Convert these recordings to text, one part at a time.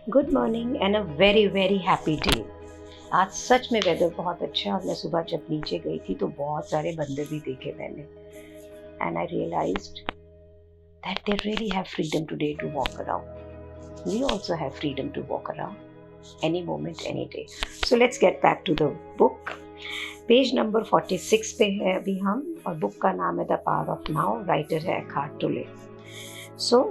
Good morning and a very very happy day. आज सच में weather बहुत अच्छा है और मैं सुबह जब नीचे गई थी तो बहुत सारे बंदर भी देखे मैंने and I realized that they really have freedom today to walk around. We also have freedom to walk around any moment any day. So let's get back to the book. Page number 46 पे है अभी हम, और book का नाम है the power of now. Writer है एखार्ट टोले। So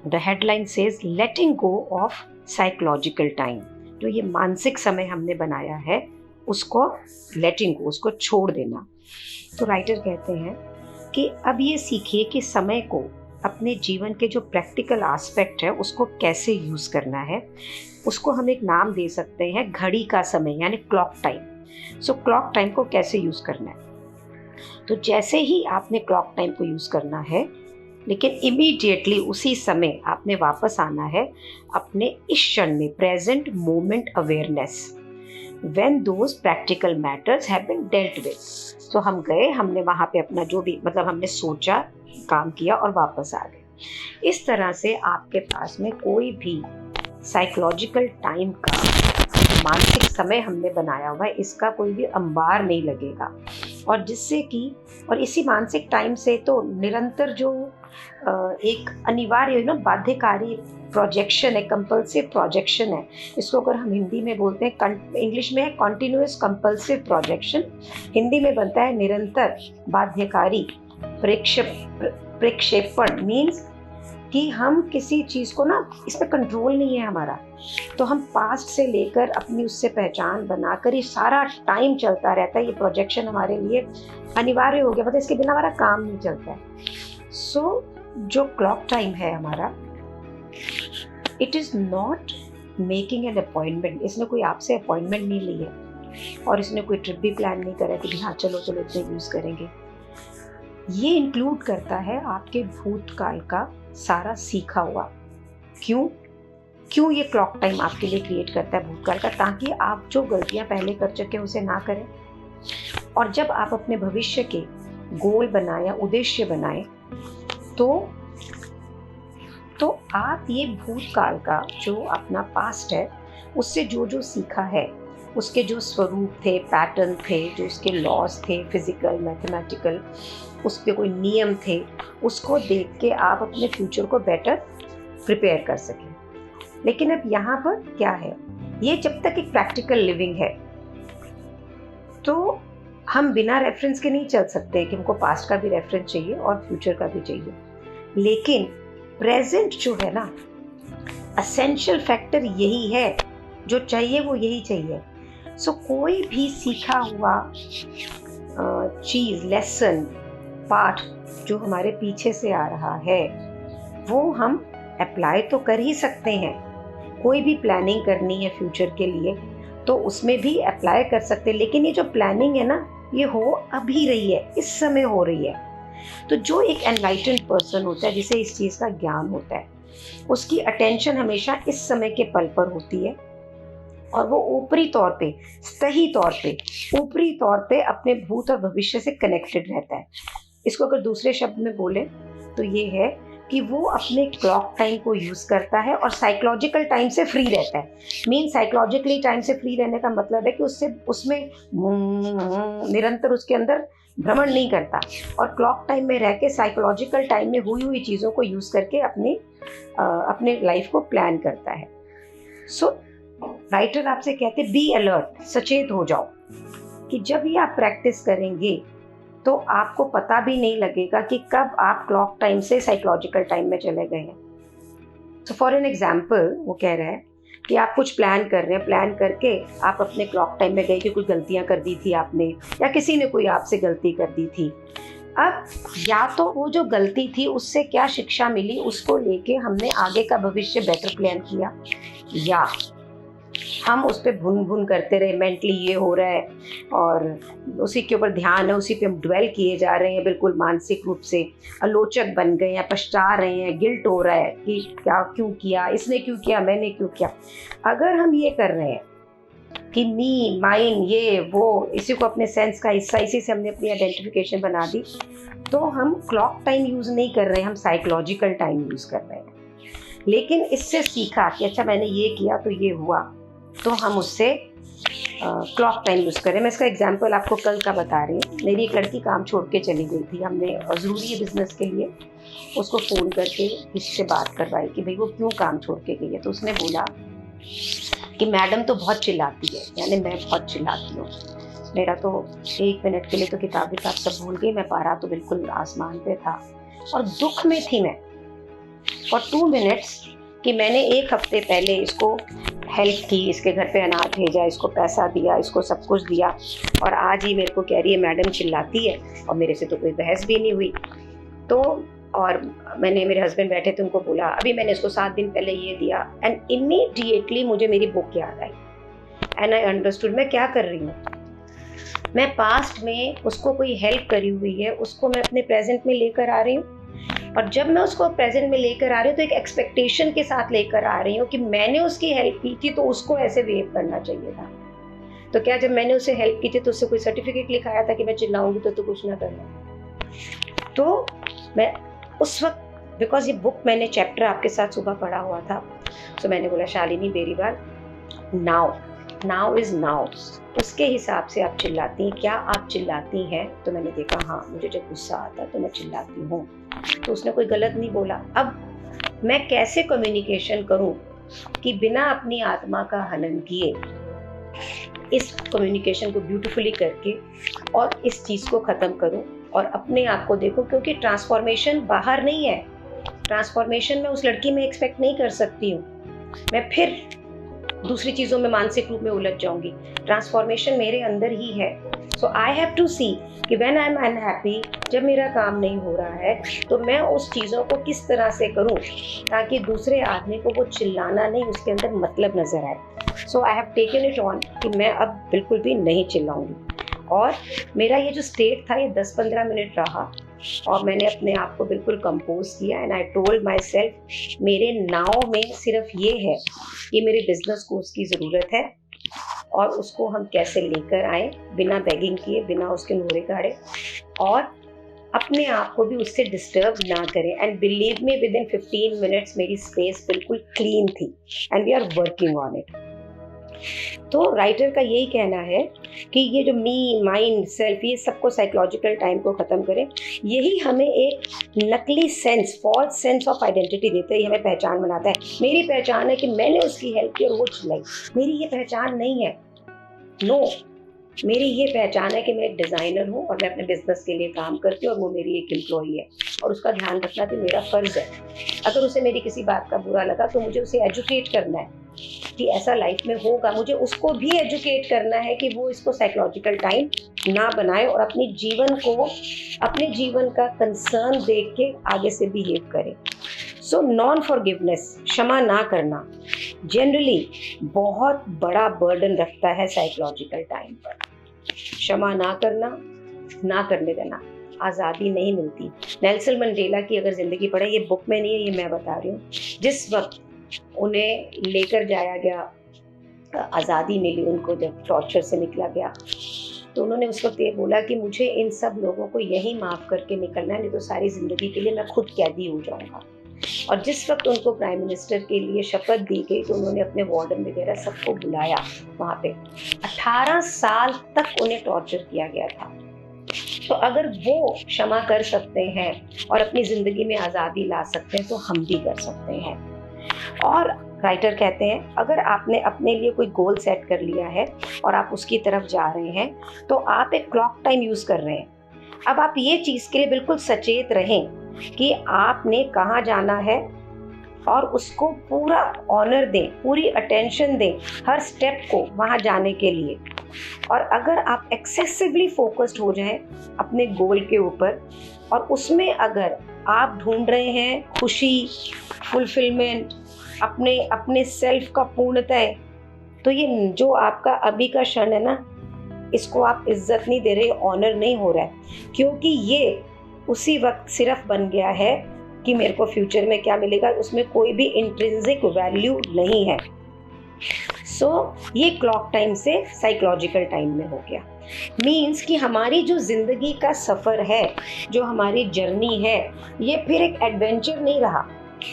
the headline says letting go of psychological time. जो ये मानसिक समय हमने बनाया है उसको लेटिंग गो, उसको छोड़ देना। तो राइटर कहते हैं कि अब ये सीखिए कि समय को अपने जीवन के जो प्रैक्टिकल एस्पेक्ट है उसको कैसे यूज़ करना है। उसको हम एक नाम दे सकते हैं घड़ी का समय, यानी क्लॉक टाइम। सो क्लॉक टाइम को कैसे यूज़ करना है। तो जैसे ही आपने क्लॉक टाइम को यूज़ करना है, लेकिन इमीडिएटली उसी समय आपने वापस आना है अपने इस क्षण में, present moment awareness, when those practical matters have been dealt with. तो हम गए, हमने वहाँ पे अपना जो भी हमने सोचा, काम किया और वापस आ गए। इस तरह से आपके पास में कोई भी साइकोलॉजिकल टाइम का मानसिक समय हमने बनाया हुआ है, इसका कोई भी अंबार नहीं लगेगा। और जिससे कि और इसी मानसिक टाइम से तो निरंतर जो एक अनिवार्य बाध्यकारी प्रोजेक्शन है, कंपल्सिव प्रोजेक्शन है। इसको अगर हम हिंदी में बोलते हैं, इंग्लिश में है कॉन्टिन्यूअस कंपल्सिव प्रोजेक्शन, हिंदी में बनता है निरंतर बाध्यकारी प्रेक्षेपण। मीन्स कि हम किसी चीज़ को इस पर कंट्रोल नहीं है हमारा, तो हम पास्ट से लेकर अपनी उससे पहचान बनाकर ये सारा टाइम चलता रहता है। ये प्रोजेक्शन हमारे लिए अनिवार्य हो गया, मतलब इसके बिना हमारा काम नहीं चलता है। सो जो क्लॉक टाइम है हमारा, it is not making an appointment. इसने कोई आपसे अपॉइंटमेंट नहीं ली है और इसने कोई ट्रिप भी प्लान नहीं करा कि हाँ चलो इतने यूज़ करेंगे। ये इंक्लूड करता है आपके भूतकाल का सारा सीखा हुआ। क्यों ये क्लॉक टाइम आपके लिए क्रिएट करता है भूतकाल का, ताकि आप जो गलतियां पहले कर चुके हैं उसे ना करें। और जब आप अपने भविष्य के गोल बनाए या उद्देश्य बनाए, तो आप ये भूतकाल का जो अपना पास्ट है उससे जो जो सीखा है, उसके जो स्वरूप थे, पैटर्न थे, जो उसके लॉज थे, फिजिकल, मैथमेटिकल, उसके कोई नियम थे, उसको देख के आप अपने फ्यूचर को बेटर प्रिपेयर कर सकें। लेकिन अब यहाँ पर क्या है, ये जब तक एक प्रैक्टिकल लिविंग है तो हम बिना रेफरेंस के नहीं चल सकते कि हमको पास्ट का भी रेफरेंस चाहिए और फ्यूचर का भी चाहिए। लेकिन प्रेजेंट जो है ना, एसेंशियल फैक्टर यही है, जो चाहिए वो यही चाहिए। सो कोई भी सीखा हुआ चीज़, लेसन, पाठ जो हमारे पीछे से आ रहा है वो हम अप्लाई तो कर ही सकते हैं। कोई भी प्लानिंग करनी है फ्यूचर के लिए तो उसमें भी अप्लाई कर सकते हैं। लेकिन ये जो प्लानिंग है ना, ये हो अभी रही है, इस समय हो रही है। तो जो एक एनलाइटेंड पर्सन होता है, जिसे इस चीज़ का ज्ञान होता है, उसकी अटेंशन हमेशा इस समय के पल पर होती है और वो ऊपरी तौर पे, सही तौर पे, ऊपरी तौर पे अपने भूत और भविष्य से कनेक्टेड रहता है। इसको अगर दूसरे शब्द में बोले तो ये है कि वो अपने क्लॉक टाइम को यूज़ करता है और साइकोलॉजिकल टाइम से फ्री रहता है। मीन साइकोलॉजिकली टाइम से फ्री रहने का मतलब है कि उसमें निरंतर उसके अंदर भ्रमण नहीं करता, और क्लॉक टाइम में रह के साइकोलॉजिकल टाइम में हुई चीज़ों को यूज़ करके अपने लाइफ को प्लान करता है। सो राइटर आपसे कहते बी अलर्ट, सचेत हो जाओ कि जब ये आप प्रैक्टिस करेंगे तो आपको पता भी नहीं लगेगा कि कब आप क्लॉक टाइम से साइकोलॉजिकल टाइम में चले गए हैं। सो फॉर एन एग्जाम्पल वो कह रहा है कि आप कुछ प्लान कर रहे हैं, प्लान करके आप अपने क्लॉक टाइम में गए कि कुछ गलतियां कर दी थी आपने, या किसी ने कोई आपसे गलती कर दी थी। अब या तो वो जो गलती थी उससे क्या शिक्षा मिली, उसको लेके हमने आगे का भविष्य बेटर प्लान किया, या हम उस पर भुन भुन करते रहे, मेंटली ये हो रहा है और उसी के ऊपर ध्यान है, उसी पे हम ड्वेल किए जा रहे हैं, बिल्कुल मानसिक रूप से आलोचक बन गए हैं, पछता रहे हैं, गिल्ट हो रहा है कि क्या, क्यों किया, इसने क्यों किया, मैंने क्यों किया। अगर हम ये कर रहे हैं कि मी, माइन, ये वो, इसी को अपने सेंस का हिस्सा, इसी से हमने अपनी आइडेंटिफिकेशन बना दी, तो हम क्लॉक टाइम यूज़ नहीं कर रहे हैं, हम साइकोलॉजिकल टाइम यूज़ कर रहे हैं। लेकिन इससे सीखा कि अच्छा मैंने ये किया तो ये हुआ, तो हम उससे क्लॉक टाइम यूज़ करें। मैं इसका एग्जांपल आपको कल का बता रही हूँ। मेरी एक लड़की काम छोड़ के चली गई थी, हमने ज़रूरी है बिज़नेस के लिए उसको फ़ोन करके इससे बात करवाई कि भाई वो क्यों काम छोड़ के गई है। तो उसने बोला कि मैडम तो बहुत चिल्लाती है, यानी मैं बहुत चिल्लाती हूँ, मेरा तो 1 मिनट के लिए तो किताब विताब सब भूल गई, मैं पारा तो बिल्कुल आसमान पे था और दुख में थी मैं फॉर 2 मिनट्स कि मैंने 1 हफ्ते पहले इसको हेल्प की, इसके घर पे अनाज भेजा, इसको पैसा दिया, इसको सब कुछ दिया, और आज ही मेरे को कह रही है मैडम चिल्लाती है, और मेरे से तो कोई बहस भी नहीं हुई। तो और मैंने, मेरे हस्बैंड बैठे थे, उनको बोला अभी मैंने इसको 7 दिन पहले ये दिया, एंड इमीडिएटली मुझे मेरी बुक याद आई एंड आई अंडरस्टूड मैं क्या कर रही हूँ। मैं पास्ट में उसको कोई हेल्प करी हुई है, उसको मैं अपने प्रेजेंट में लेकर आ रही हूँ, और जब मैं उसको प्रेजेंट में लेकर आ रही हूँ तो एक एक्सपेक्टेशन के साथ लेकर आ रही हूँ कि मैंने उसकी हेल्प की थी तो उसको ऐसे बिहेव करना चाहिए था। तो क्या जब मैंने उसे हेल्प की थी तो उससे कोई सर्टिफिकेट लिखाया था कि मैं चिल्लाऊंगी तो कुछ ना करना। तो मैं उस वक्त, बिकॉज ये बुक मैंने चैप्टर आपके साथ सुबह पढ़ा हुआ था, तो मैंने बोला Shalini Beriwal, now is now, उसके हिसाब से आप चिल्लाती हैं। क्या आप चिल्लाती हैं? तो मैंने देखा हाँ, मुझे जब गुस्सा आता है तो मैं चिल्लाती हूँ। तो उसने कोई गलत नहीं बोला। अब मैं कैसे कम्युनिकेशन करूं कि बिना अपनी आत्मा का हनन किए इस कम्युनिकेशन को ब्यूटीफुली करके और इस चीज़ को ख़त्म करूं और अपने आप को देखो, क्योंकि ट्रांसफॉर्मेशन बाहर नहीं है, ट्रांसफॉर्मेशन मैं उस लड़की में एक्सपेक्ट नहीं कर सकती हूँ, मैं फिर दूसरी चीज़ों में मानसिक रूप में उलझ जाऊंगी। ट्रांसफॉर्मेशन मेरे अंदर ही है। सो आई हैव टू सी कि व्हेन आई एम अनहैप्पी, जब मेरा काम नहीं हो रहा है, तो मैं उस चीज़ों को किस तरह से करूं ताकि दूसरे आदमी को वो चिल्लाना नहीं, उसके अंदर मतलब नजर आए। So I have taken it on कि मैं अब बिल्कुल भी नहीं चिल्लाऊंगी। और मेरा ये जो स्टेट था ये 10-15 मिनट रहा और मैंने अपने आप को बिल्कुल कंपोज किया and I told my self, मेरे नाव में सिर्फ ये है कि मेरे बिजनेस को उसकी ज़रूरत है और उसको हम कैसे लेकर आए बिना बेगिंग किए, बिना उसके नोरे गाड़े, और अपने आप को भी उससे डिस्टर्ब ना करें। And believe me, within 15 minutes मेरी स्पेस बिल्कुल क्लीन थी and we are working on it. तो राइटर का यही कहना है कि ये जो मी, माइंड, सेल्फ, ये सबको साइकोलॉजिकल टाइम को ख़त्म करें। यही हमें एक नकली sense, false sense of identity देता है, हमें पहचान बनाता है। मेरी पहचान है कि मैंने उसकी हेल्प की और वो चिल्लाई, मेरी ये पहचान नहीं है। नो, मेरी ये पहचान है कि मैं एक डिज़ाइनर हूँ और मैं अपने बिजनेस के लिए काम करती हूँ और वो मेरी एक एम्प्लॉई है और उसका ध्यान रखना भी मेरा फ़र्ज़ है। अगर उसे मेरी किसी बात का बुरा लगा तो मुझे उसे एजुकेट करना है कि ऐसा लाइफ में होगा, मुझे उसको भी एजुकेट करना है कि वो इसको साइकोलॉजिकल टाइम ना बनाए और अपने जीवन का कंसर्न देख के आगे से बिहेव करे। सो नॉन फॉरगिवनेस, क्षमा ना करना, जनरली बहुत बड़ा बर्डन रखता है साइकोलॉजिकल टाइम पर। क्षमा ना करना, ना करने देना, आज़ादी नहीं मिलती। नेल्सन मंडेला की अगर ज़िंदगी पढ़े, ये बुक में नहीं है, ये मैं बता रही हूँ, जिस वक्त उन्हें लेकर जाया गया, आज़ादी मिली उनको जब टॉर्चर से निकला गया, तो उन्होंने उस वक्त ये बोला कि मुझे इन सब लोगों को यही माफ़ करके निकलना है, नहीं तो सारी ज़िंदगी के लिए मैं खुद कैदी हो जाऊँगा। और जिस वक्त उनको प्राइम मिनिस्टर के लिए शपथ दी गई तो उन्होंने अपने वार्डन वगैरह सबको बुलाया वहाँ पे। 18 साल तक उन्हें टॉर्चर किया गया था। तो अगर वो क्षमा कर सकते हैं और अपनी ज़िंदगी में आज़ादी ला सकते हैं तो हम भी कर सकते हैं। और राइटर कहते हैं, अगर आपने अपने लिए कोई गोल सेट कर लिया है और आप उसकी तरफ जा रहे हैं तो आप एक क्लॉक टाइम यूज़ कर रहे हैं। अब आप ये चीज़ के लिए बिल्कुल सचेत रहें कि आपने कहाँ जाना है और उसको पूरा ऑनर दें, पूरी अटेंशन दें हर स्टेप को वहाँ जाने के लिए। और अगर आप एक्सेसिवली फोकस्ड हो जाएं अपने गोल के ऊपर और उसमें अगर आप ढूंढ रहे हैं खुशी, फुलफिलमेंट, अपने सेल्फ का पूर्णतः, तो ये जो आपका अभी का क्षण है ना, इसको आप इज्जत नहीं दे रहे, ऑनर नहीं हो रहा है, क्योंकि ये उसी वक्त सिर्फ बन गया है कि मेरे को फ्यूचर में क्या मिलेगा, उसमें कोई भी इंट्रिंसिक वैल्यू नहीं है। सो ये क्लॉक टाइम से साइकोलॉजिकल टाइम में हो गया। मीन्स कि हमारी जो ज़िंदगी का सफ़र है, जो हमारी जर्नी है, ये फिर एक एडवेंचर नहीं रहा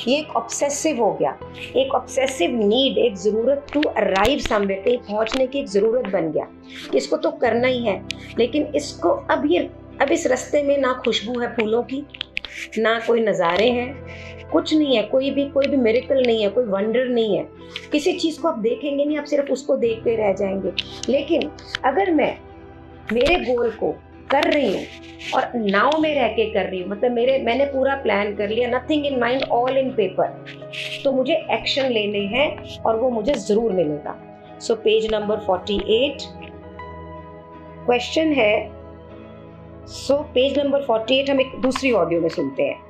ये एक ऑब्सेसिव हो गया, एक ऑब्सेसिव नीड, एक ज़रूरत टू अराइव समवेयर, कहीं पहुंचने की एक ज़रूरत बन गया कि इसको तो करना ही है। लेकिन इसको अब इस रास्ते में ना खुशबू है फूलों की, ना कोई नज़ारे हैं, कुछ नहीं है, कोई भी मिरेकल नहीं है, कोई वंडर नहीं है। किसी चीज़ को आप देखेंगे नहीं, आप सिर्फ उसको देखते रह जाएंगे। लेकिन अगर मैं मेरे गोल को कर रही हूँ और नाव में रह के कर रही हूँ, मतलब मैंने पूरा प्लान कर लिया, nothing in mind, all in paper, तो मुझे एक्शन लेने हैं और वो मुझे ज़रूर मिलेगा। सो पेज नंबर 48 क्वेश्चन है। सो पेज नंबर 48 हम एक दूसरी ऑडियो में सुनते हैं।